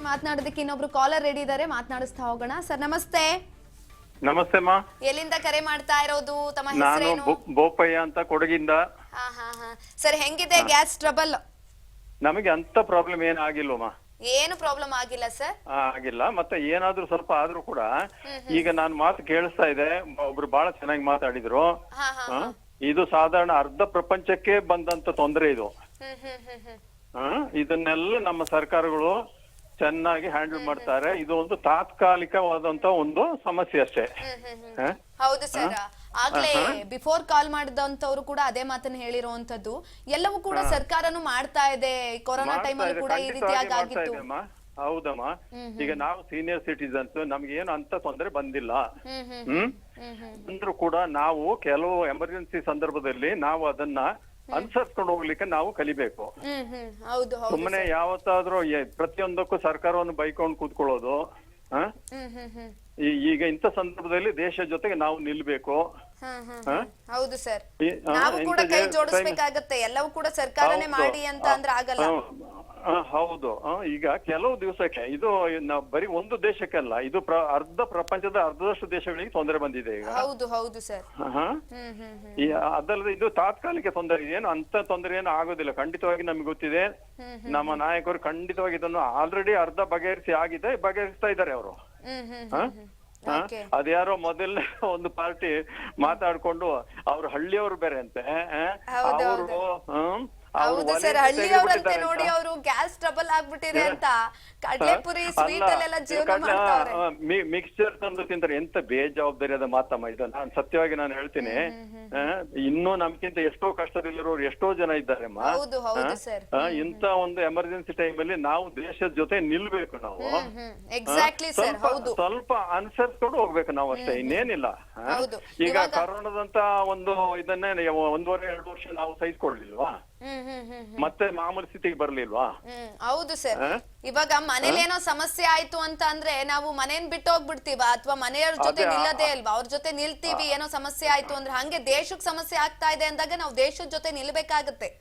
ಮಾತನಾಡೋದಕ್ಕೆ ಇನ್ನೊಬ್ರು caller ready ಇದ್ದಾರೆ, ಮಾತನಾಡಿಸ್ತಾ ಹೋಗೋಣ. ಸರ್ ನಮಸ್ತೆ. ನಮಸ್ತೆ ಅಮ್ಮ. ಎಲ್ಲಿಂದ ಕರೆ ಮಾಡ್ತಾ ಇರೋದು? ತಮ್ಮ ನಾನು ಹೆಸರೇನು? ಬೋಪಯ್ಯ ಅಂತ ಕೊಡಗಿಂದ. ಸರ್ ಹೆಂಗಿದೆ ಗ್ಯಾಸ್ ಟ್ರಬಲ್? ನಮಗೆ ಅಂತ ಪ್ರಾಬ್ಲಮ್ ಏನ್ ಆಗಿಲ್ವಮ್ಮ. ಏನು ಪ್ರಾಬ್ಲಮ್ ಆಗಿಲ್ಲ ಸರ್? ಆಗಿಲ್ಲ. ಮತ್ತೆ ಏನಾದ್ರೂ ಸ್ವಲ್ಪ ಆದ್ರೂ ಕೂಡ ಈಗ ನಾನು ಮಾತು ಕೇಳಿಸ್ತಾ ಇದೆ, ಒಬ್ರು ಬಹಳ ಚೆನ್ನಾಗಿ ಮಾತಾಡಿದ್ರು. ಇದು ಸಾಧಾರಣ ಅರ್ಧ ಪ್ರಪಂಚಕ್ಕೆ ಬಂದಂತ ತೊಂದರೆ ಇದು. ಇದನ್ನೆಲ್ಲ ನಮ್ಮ ಸರ್ಕಾರಗಳು ಚೆನ್ನಾಗಿ ಹ್ಯಾಂಡಲ್ ಮಾಡ್ತಾರೆ. ಇದು ಒಂದು ತಾತ್ಕಾಲಿಕವಾದಂತ ಒಂದು ಸಮಸ್ಯೆ ಅಷ್ಟೇ. ಹೌದು ಸರ್. ಆಗ್ಲೇ ಬಿಫೋರ್ ಕಾಲ್ ಮಾಡಿದಂತವ್ರು ಕೂಡ ಅದೇ ಮಾತನ್ನ ಹೇಳಿರುವಂತದ್ದು. ಎಲ್ಲವೂ ಕೂಡ ಸರ್ಕಾರನು ಮಾಡ್ತಾ ಇದೆ. ಕೊರೋನಾ ಟೈಮ್ ಅಲ್ಲಿ ಕೂಡ ಈ ರೀತಿಯಾಗಿ ಆಗಿತ್ತು. ಹೌದಮ್ಮ. ಈಗ ನಾವು ಸೀನಿಯರ್ ಸಿಟಿಸನ್ಸ್, ನಮ್ಗೆ ಏನು ಅಂತ ತೊಂದರೆ ಬಂದಿಲ್ಲ. ಅಂದ್ರೂ ಕೂಡ ನಾವು ಕೆಲವು ಎಮರ್ಜೆನ್ಸಿ ಸಂದರ್ಭದಲ್ಲಿ ನಾವು ಅದನ್ನ ಅನುಸರಿಸ್ಕೊಂಡು ಹೋಗ್ಲಿಕ್ಕೆ ನಾವು ಕಲಿಬೇಕು. ಸುಮ್ಮನೆ ಯಾವತ್ತಾದ್ರೂ ಪ್ರತಿಯೊಂದಕ್ಕೂ ಸರ್ಕಾರವನ್ನು ಬೈಕೊಂಡು ಕೂತ್ಕೊಳ್ಳೋದು. ಈಗ ಇಂಥ ಸಂದರ್ಭದಲ್ಲಿ ದೇಶ ಜೊತೆಗೆ ನಾವು ನಿಲ್ಬೇಕು. ಹೌದು ಸರ್, ನಾವು ಕೂಡ ಕೈ ಜೋಡಿಸ್ಬೇಕಾಗತ್ತೆ. ಎಲ್ಲವೂ ಕೂಡ ಸರ್ಕಾರನೇ ಮಾಡಿ ಅಂತ ಅಂದ್ರೆ ಆಗಲ್ಲ. ಹೌದು. ಈಗ ಕೆಲವು ದಿವಸಕ್ಕೆ ಇದು ಬರೀ ಒಂದು ದೇಶಕ್ಕೆಲ್ಲ, ಇದು ಅರ್ಧ ಪ್ರಪಂಚದ ಅರ್ಧದಷ್ಟು ದೇಶಗಳಿಗೆ ತೊಂದರೆ ಬಂದಿದೆ ಈಗ. ಹೌದು ಹೌದು ಸರ್. ಅದಲ್ಲದೆ ಇದು ತಾತ್ಕಾಲಿಕ ತೊಂದರೆ, ಏನು ಅಂತ ತೊಂದರೆ ಏನು ಆಗೋದಿಲ್ಲ. ಖಂಡಿತವಾಗಿ ನಮ್ಗೆ ಗೊತ್ತಿದೆ. ನಮ್ಮ ನಾಯಕರು ಖಂಡಿತವಾಗಿ ಇದನ್ನು ಆಲ್ರೆಡಿ ಅರ್ಧ ಬಗೆಹರಿಸ್ತಾ ಇದ್ದಾರೆ ಅವರು. ಅದ್ಯಾರೋ ಮೊದಲನೇ ಒಂದು ಪಾರ್ಟಿ ಮಾತಾಡ್ಕೊಂಡು ಅವ್ರು ಹಳ್ಳಿಯವರು ಬೇರೆ ಅಂತೆ. ಹೌದು ಸರ್, ಹಳ್ಳಿಯವರಂತೆ ನೋಡಿ ಅವರು ಗ್ಯಾಸ್ ಟ್ರಬಲ್ ಆಗ್ಬಿಟ್ಟಿದೆ ಅಂತ ಕಡ್ಲೆಪುರಿ ಸ್ವೀಟ್ ಅಲ್ಲೆಲ್ಲ ಜೀವನ ಮಾಡ್ತಾರೆ. ಮಿಕ್ಸ್ಚರ್ ತಂದು ತಿಂತಾರೆ. ಎಂತ ಬೇಜವಾಬ್ದಾರಿಯಾದ ಮಾತಮ್ಮ ಇದು. ನಾನು ಸತ್ಯವಾಗಿ ನಾನು ಹೇಳ್ತೀನಿ, ಇನ್ನೂ ನಮ್ಗಿಂತ ಎಷ್ಟೋ ಕಷ್ಟದಲ್ಲಿರೋರು ಎಷ್ಟೋ ಜನ ಇದ್ದಾರೆಮ್ಮ. ಇಂತ ಒಂದು ಎಮರ್ಜೆನ್ಸಿ ಟೈಮ್ ಅಲ್ಲಿ ನಾವು ದೇಶದ ಜೊತೆ ನಿಲ್ಬೇಕು. ನಾವು ಸ್ವಲ್ಪ ಅನುಸರಿಸ್ಕೊಂಡು ಹೋಗ್ಬೇಕು ನಾವು ಅಷ್ಟೇ, ಇನ್ನೇನಿಲ್ಲ. ಈಗ ಕರೋನಾದಂತ ಒಂದು ಇದನ್ನೇ 1.5-2 ವರ್ಷ ನಾವು ಸಹಿಸ್ಕೊಳ್ಲಿಲ್ವಾ? ಮತ್ತೆ ಮಾಮೂಲಿ ಸ್ಥಿತಿಗೆ ಬರ್ಲಿಲ್ವಾ? ಹೌದು ಸರ್. ಇವಾಗ ಮನೇಲಿ ಏನೋ ಸಮಸ್ಯೆ ಆಯ್ತು ಅಂತ ಅಂದ್ರೆ ನಾವು ಮನೇನ್ ಬಿಟ್ಟು ಹೋಗ್ಬಿಡ್ತೀವ, ಅಥವಾ ಮನೆಯವ್ರ ಜೊತೆ ನಿಲ್ಲದೇ ಅಲ್ವಾ? ಅವ್ರ ಜೊತೆ ನಿಲ್ತೀವಿ. ಏನೋ ಸಮಸ್ಯೆ ಆಯ್ತು ಅಂದ್ರೆ ಹಂಗೆ ದೇಶಕ್ ಸಮಸ್ಯೆ ಆಗ್ತಾ ಇದೆ ಅಂದಾಗ ನಾವು ದೇಶದ ಜೊತೆ ನಿಲ್ಬೇಕಾಗತ್ತೆ.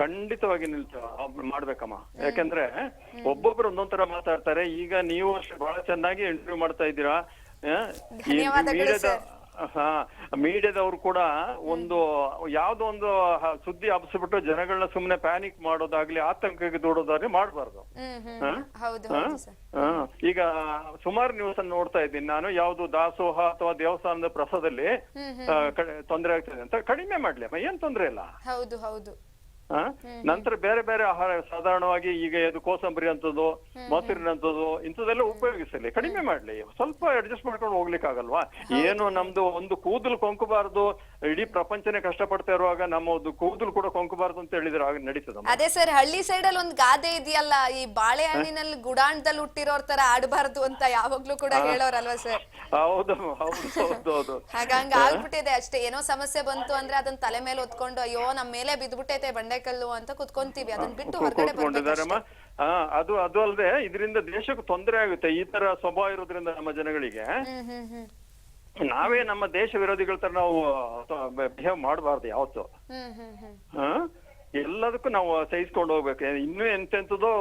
ಖಂಡಿತವಾಗಿ ಮಾಡ್ಬೇಕಮ್ಮ. ಯಾಕಂದ್ರೆ ಒಬ್ಬೊಬ್ರು ಒಂದೊಂದ್ ತರ ಮಾತಾಡ್ತಾರೆ. ಈಗ ನೀವು ಬಹಳ ಚೆನ್ನಾಗಿ ಇಂಟರ್ವ್ಯೂ ಮಾಡ್ತಾ ಇದ್ದೀರಾ. ಮೀಡಿಯಾದವ್ರು ಕೂಡ ಒಂದು ಯಾವ್ದೋ ಒಂದು ಸುದ್ದಿ ಹಬ್ಬಿಸ್ಬಿಟ್ಟು ಜನಗಳನ್ನ ಸುಮ್ನೆ ಪ್ಯಾನಿಕ್ ಮಾಡೋದಾಗ್ಲಿ, ಆತಂಕಕ್ಕೆ ದೂಡೋದಾಗ್ಲಿ ಮಾಡ್ಬಾರ್ದು. ಈಗ ಸುಮಾರು ನ್ಯೂಸ್ ಅನ್ನು ನೋಡ್ತಾ ಇದ್ದೀನಿ ನಾನು. ಯಾವ್ದು ದಾಸೋಹ ಅಥವಾ ದೇವಸ್ಥಾನದ ಪ್ರಸಾದಲ್ಲಿ ತೊಂದರೆ ಆಗ್ತದೆ ಅಂತ ಕಡಿಮೆ ಮಾಡ್ಲಿ ಅಮ್ಮ, ಏನ್ ತೊಂದ್ರೆ ಇಲ್ಲ. ನಂತರ ಬೇರೆ ಬೇರೆ ಆಹಾರ, ಸಾಧಾರಣವಾಗಿ ಈಗ ಇದು ಕೋಸಂಬರಿ ಅಂತದ್ದು, ಮೊಸರಿನಂತದ್ದು, ಇಂಥದೆಲ್ಲ ಉಪಯೋಗಿಸಲಿ, ಕಡಿಮೆ ಮಾಡ್ಲಿ. ಸ್ವಲ್ಪ ಅಡ್ಜಸ್ಟ್ ಮಾಡ್ಕೊಂಡು ಹೋಗ್ಲಿಕ್ಕೆ ಆಗಲ್ವಾ? ಏನು ನಮ್ದು ಒಂದು ಕೂದಲು ಕೊಂಕಬಾರ್ದು, ಇಡೀ ಪ್ರಪಂಚನೇ ಕಷ್ಟಪಡ್ತಾ ಇರುವಾಗ ನಮ್ಮ ಒಂದು ಕೂದಲು ಕೂಡ ಕೊಂಕಬಾರ್ದು ಅಂತ ಹೇಳಿದ್ರೆ ಆಗ ನಡೀತದ. ಅದೇ ಸರ್, ಹಳ್ಳಿ ಸೈಡ್ ಅಲ್ಲಿ ಒಂದು ಗಾದೆ ಇದೆಯಲ್ಲ, ಈ ಬಾಳೆಹಣ್ಣಿನಲ್ಲಿ ಗುಡಾಣದಲ್ಲಿ ಹುಟ್ಟಿರೋರ್ ತರ ಆಡಬಾರ್ದು ಅಂತ ಯಾವಾಗ್ಲೂ ಕೂಡ ಹೇಳೋರಲ್ವಾ ಸರ್? ಹೌದು. ಹಾಗಂಗ ಆಗ್ಬಿಟ್ಟಿದೆ ಅಷ್ಟೇ. ಏನೋ ಸಮಸ್ಯೆ ಬಂತು ಅಂದ್ರೆ ಅದನ್ನ ತಲೆ ಮೇಲೆ ಹೊತ್ಕೊಂಡು ಅಯ್ಯೋ ನಮ್ ಮೇಲೆ ಬಿದ್ಬಿಟ್ಟೈತೆ ಬಂಡೆಕಲ್ಲು ಅಂತ ಕುತ್ಕೊಂತೀವಿ. ಅದನ್ನ ಬಿಟ್ಟು ಹೊರಗಡೆ ಬರ್ಬೇಕು. ಅದು ಅಲ್ಲದೆ ಇದರಿಂದ ದೇಶಕ್ಕೆ ತೊಂದರೆ ಆಗುತ್ತೆ. ಈ ತರ ಸ್ವಭಾವ ಇರೋದ್ರಿಂದ ನಮ್ಮ ಜನಗಳಿಗೆ ನಾವೇ ನಮ್ಮ ದೇಶ ವಿರೋಧಿಗಳ ತರ ನಾವು ಬಿಹೇವ್ ಮಾಡಬಾರ್ದು ಯಾವತ್ತು. ಎಲ್ಲದಕ್ಕೂ ನಾವು ಸಹಿಸ್ಕೊಂಡು ಹೋಗ್ಬೇಕು. ಇನ್ನೂ ಎಂತೆಂತದೋ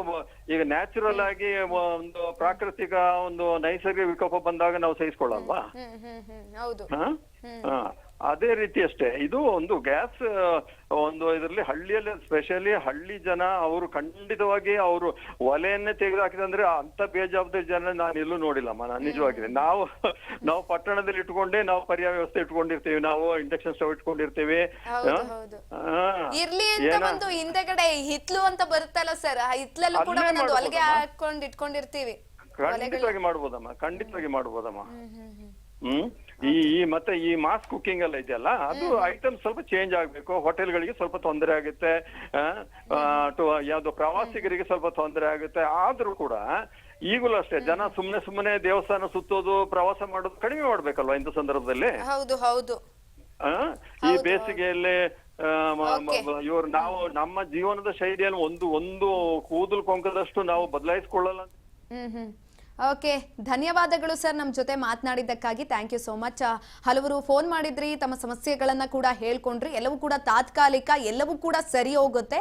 ಈಗ ನ್ಯಾಚುರಲ್ ಆಗಿ ಒಂದು ಪ್ರಾಕೃತಿಕ ಒಂದು ನೈಸರ್ಗಿಕ ವಿಕೋಪ ಬಂದಾಗ ನಾವು ಸಹಿಸ್ಕೊಳ್ಳಲ್ವಾ? ಅದೇ ರೀತಿ ಅಷ್ಟೇ ಇದು ಒಂದು ಗ್ಯಾಸ್ ಒಂದು ಇದರಲ್ಲಿ ಹಳ್ಳಿಯಲ್ಲಿ ಸ್ಪೆಷಲಿ ಹಳ್ಳಿ ಜನ ಅವರು ಖಂಡಿತವಾಗಿ ಅವರು ಒಲೆಯನ್ನೇ ತೆಗೆದು ಹಾಕಿದಂದ್ರೆ ಅಂತ ಬೇಜವಾಬ್ದಾರಿ ಜನ ನಾನು ಎಲ್ಲೂ ನೋಡಿಲ್ಲಮ್ಮ. ನಾನು ನಿಜವಾಗಿದೆ. ನಾವು ಪಟ್ಟಣದಲ್ಲಿ ಇಟ್ಕೊಂಡೆ ನಾವು ಪರ್ಯಾಯ ವ್ಯವಸ್ಥೆ ಇಟ್ಕೊಂಡಿರ್ತೀವಿ, ನಾವು ಇಂಡಕ್ಷನ್ ಸ್ಟವ್ ಇಟ್ಕೊಂಡಿರ್ತೀವಿ. ಇರ್ಲಿ ಅಂತ ಒಂದು ಹಿಂದೆಗಡೆ ಹಿತ್ಲು ಅಂತ ಬರುತ್ತಲ್ಲ ಸರ್, ಹಿತ್ಲಲ್ಲೂ ಕೂಡ ಒಂದೊಂದು ಹೊಲಿಗೆ ಹಾಕೊಂಡು ಇಟ್ಕೊಂಡಿರ್ತೀವಿ. ಖಂಡಿತವಾಗಿ ಮಾಡ್ಬೋದಮ್ಮ. ಮತ್ತೆ ಈ ಮಾಸ್ ಕುಕಿಂಗ್ ಎಲ್ಲ ಇದೆಯಲ್ಲ, ಅದು ಐಟಮ್ ಸ್ವಲ್ಪ ಚೇಂಜ್ ಆಗ್ಬೇಕು. ಹೋಟೆಲ್ಗಳಿಗೆ ಸ್ವಲ್ಪ ತೊಂದರೆ ಆಗುತ್ತೆ, ಯಾವ್ದು ಪ್ರವಾಸಿಗರಿಗೆ ಸ್ವಲ್ಪ ತೊಂದರೆ ಆಗುತ್ತೆ. ಆದ್ರೂ ಕೂಡ ಈಗಲೂ ಅಷ್ಟೇ ಜನ ಸುಮ್ಮನೆ ದೇವಸ್ಥಾನ ಸುತ್ತೋದು, ಪ್ರವಾಸ ಮಾಡೋದು ಕಡಿಮೆ ಮಾಡ್ಬೇಕಲ್ವಾ ಇಂಥ ಸಂದರ್ಭದಲ್ಲಿ? ಈ ಬೇಸಿಗೆಯಲ್ಲಿ ನಾವು ನಮ್ಮ ಜೀವನದ ಶೈಲಿಯನ್ನು ಒಂದು ಕೂದಲು ಕೊಂಕದಷ್ಟು ನಾವು ಬದಲಾಯಿಸಿಕೊಳ್ಳಲ್ಲ. ಓಕೆ, ಧನ್ಯವಾದಗಳು ಸರ್ ನಮ್ಮ ಜೊತೆ ಮಾತನಾಡಿದ್ದಕ್ಕಾಗಿ. Thank you so much. ಹಲವರು ಫೋನ್ ಮಾಡಿದ್ರಿ, ತಮ್ಮ ಸಮಸ್ಯೆಗಳನ್ನ ಕೂಡ ಹೇಳ್ಕೊಂಡ್ರಿ. ಎಲ್ಲವೂ ಕೂಡ ತಾತ್ಕಾಲಿಕ, ಎಲ್ಲವೂ ಕೂಡ ಸರಿ ಹೋಗುತ್ತೆ.